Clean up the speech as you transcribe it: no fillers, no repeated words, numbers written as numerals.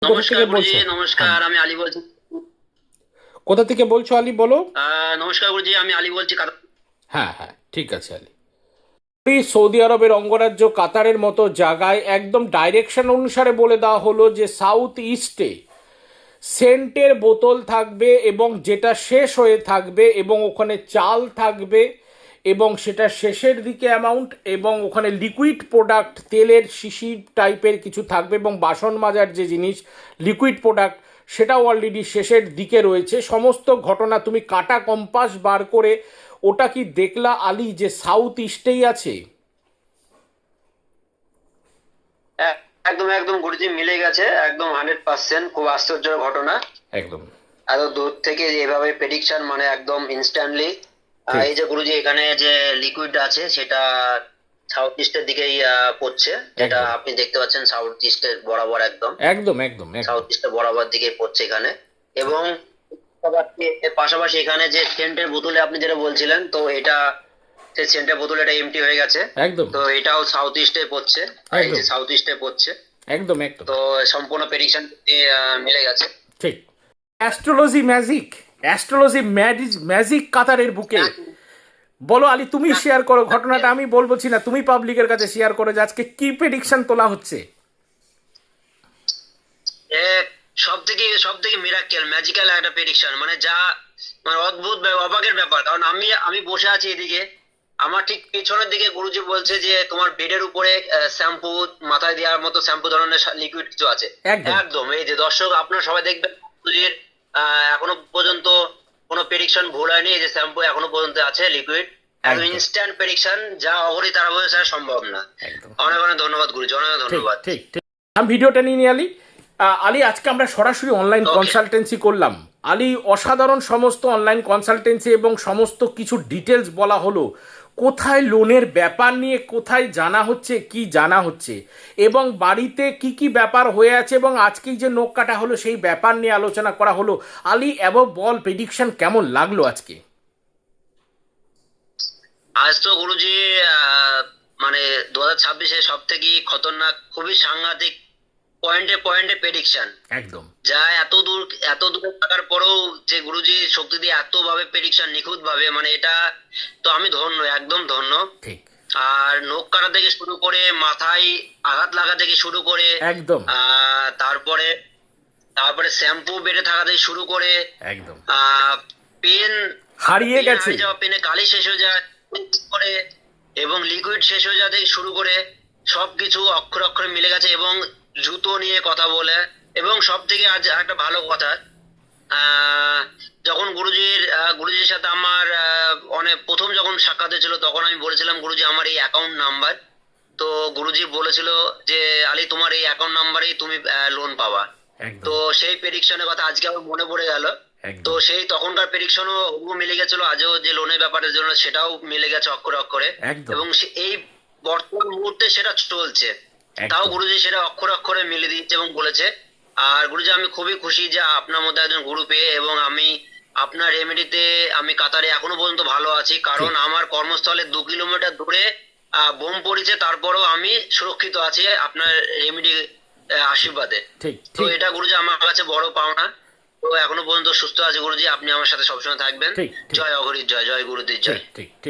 কোথা নমস্কার থেকে গুরুজি, বলছো? হ্যাঁ, নমস্কার। আমি আলী বলছি। কোথা থেকে বলছো আলী, বলো। নমস্কার গুরুজি, আমি আলী বলছি হ্যাঁ হ্যাঁ, ঠিক আছে আলী। এই সৌদি আরবের অঙ্গরাজ্য কাতারের মতো জায়গায় একদম ডাইরেকশন অনুসারে বলে দেওয়া হলো যে সাউথ ইস্টে সেন্টের বোতল থাকবে এবং যেটা শেষ হয়ে থাকবে এবং ওখানে চাল থাকবে এবং সেটা শেষের দিকে অ্যামাউন্ট এবং ওখানে লিকুইড প্রোডাক্ট তেলের শিশি টাইপের কিছু থাকবে এবং বাসন মাজার যে জিনিস লিকুইড প্রোডাক্ট সেটাও অলরেডি শেষের দিকে রয়েছে। সমস্ত ঘটনা তুমি কাটা কম্পাস বার করে ওটা কি দেখলা আলী যে সাউথ ইস্টেই আছে? একদম একদম গুরুজি, মিলে গেছে একদম 100%। খুব আশ্চর্যের ঘটনা। একদম এত দূর থেকে এভাবে প্রেডিকশন, মানে একদম ইনস্ট্যান্টলি। ঠিক। এই যে গুরুজি, এখানে যে লিকুইড আছে সেটা সাউথ ইস্টের দিকেই পড়ছে, যেটা একদম আপনি দেখতে পাচ্ছেন সাউথ ইস্টের বরাবর, একদম একদম একদম সাউথ একদম ইস্টের বরাবর দিকে পড়ছে এখানে। ঠিক। এবং এর পাশাপাশি এখানে যে সেন্টের বোতলে আপনি যেটা বলছিলেন, তো এটা সেই সেন্টের বোতল এটা এমটি হয়ে গেছে। একদম তো এটাও সাউথ ইস্টে পড়ছে। এই যে একদম সাউথ ইস্টে পড়ছে। একদম একদম তো সম্পূর্ণ প্রেডিকশন মিলে গেছে। ঠিক। অ্যাস্ট্রোলজি ম্যাজিক, অ্যাস্ট্রোলজি ম্যাজিক কাতারের বুকে। হ্যাঁ, বলো আলী, তুমি হ্যাঁ, শেয়ার করো ঘটনাটা, হ্যাঁ। আমি বলছি না, তুমি পাবলিকের কাছে শেয়ার করো যে আজকে কি প্রেডিকশন তোলা হচ্ছে। সব থেকে মিরাক্কেল ম্যাজিক্যাল একটা প্রেডিকশন, মানে যা, মানে অদ্ভুত অবাকের ব্যাপার। কারণ আমি আমি বসে আছি এদিকে, আমার ঠিক পেছনের দিকে গুরুজি বলছে যে তোমার বেডের উপরে শ্যাম্পু, মাথায় দেওয়ার মতো শ্যাম্পু ধরনের লিকুইড কিছু আছে। একদম একদম এই যে দর্শক আপনারা সবাই দেখবেন, গুরুজির এখনো পর্যন্ত কোনো প্রেডিকশন ভুল হয়নি। এই যে শ্যাম্পু এখনো পর্যন্ত আছে লিকুইড, একদম একদম ইনস্ট্যান্ট প্রেডিকশন, যা অঘরি তারা বলে সেটা সম্ভব না। একদম অনেক অনেক ধন্যবাদ গুরুজি, অনেক অনেক ঠিক ধন্যবাদ। ঠিক ঠিক। আমি ভিডিওটা নিয়ে নিই আলী। আলী, আজকে আমরা সরাসরি অনলাইন ওকে। কনসালটেন্সি করলাম। আলী, অসাধারণ সমস্ত অনলাইন কনসালটেন্সি এবং সমস্ত কিছু ডিটেলস বলা হলো। কোথায় লোনের ব্যাপার নিয়ে কোথায় জানা হচ্ছে, কি জানা হচ্ছে এবং বাড়িতে কি কি ব্যাপার হয়ে আছে এবং আজকেই যে নখ কাটা হলো সেই ব্যাপার নিয়ে আলোচনা করা হলো। আলী, অ্যাবভ বল প্রেডিকশন কেমন লাগলো আজকে? আজ তো গুরুজি আহ, মানে 2026-এ সব থেকে খতরনাক, খুবই সাংঘাতিক পয়েন্টে পয়েন্টে প্রেডিকশন। একদম যা এত দূরে থাকার পরেও যে গুরুজি শক্তি দিয়ে এত ভাবে প্রেডিকশন, নিখুঁত ভাবে, মানে এটা তো আমি ধন্য, একদম ধন্য। ঠিক। আর নখ কাটা থেকে শুরু করে মাথায় আঘাত লাগা থেকে শুরু করে একদম তারপরে তারপরে শ্যাম্পু বেড়ে থাকা থেকে শুরু করে একদম আহ পেন হারিয়ে পেন গেছে। হারিয়ে যাওয়া, পেনে কালি শেষ হয়ে যায় করে, এবং লিকুইড শেষ হয়ে যাওয়া থেকে শুরু করে সবকিছু অক্ষরে অক্ষরে মিলে গেছে। এবং জুতো নিয়ে কথা বলে, এবং সব থেকে আজ একটা ভালো কথা, আহ যখন গুরুজির সাথে আমার অনেক প্রথম যখন সাক্ষাৎ হয়েছিল, তখন আমি বলেছিলাম গুরুজি আমার এই অ্যাকাউন্ট নাম্বার। তো গুরুজি বলেছিল যে আলী তোমার এই অ্যাকাউন্ট নাম্বারেই তুমি লোন পাবা। তো একদম সেই প্রেডিকশনের কথা আজকে আমার মনে পড়ে গেল। তো একদম সেই তখনকার প্রেডিকশনও হুবহু মিলে গেছিল, আজও যে লোনের ব্যাপারের জন্য সেটাও মিলে গেছে অক্ষরে অক্ষরে। একদম এবং এই বর্তমান মুহূর্তে সেটা চলছে। তাও একদম গুরুজি সেটা অক্ষরে অক্ষরে মিলে দিয়েছে এবং বলেছে। আর গুরুজি, আমি খুবই খুশি যে আপনার মধ্যে একজন গুরু পেয়ে, এবং আমি আপনার রেমেডিতে, আমি কাতারে এখনো পর্যন্ত ভালো আছি, কারণ ঠিক আমার কর্মস্থলে 2 কিলোমিটার দূরে বোম পড়েছে, তারপরেও আমি সুরক্ষিত আছি আপনার রেমেডি আশীর্বাদে। ঠিক তো ঠিক এটা গুরুজি আমার কাছে বড় পাওনা। তো এখনো পর্যন্ত সুস্থ আছে গুরুজি, আপনি আমার সাথে সবসময় থাকবেন। ঠিক ঠিক জয় অঘরীর জয়, জয় গুরুদেব ঠিক জয়। ঠিক ঠিক।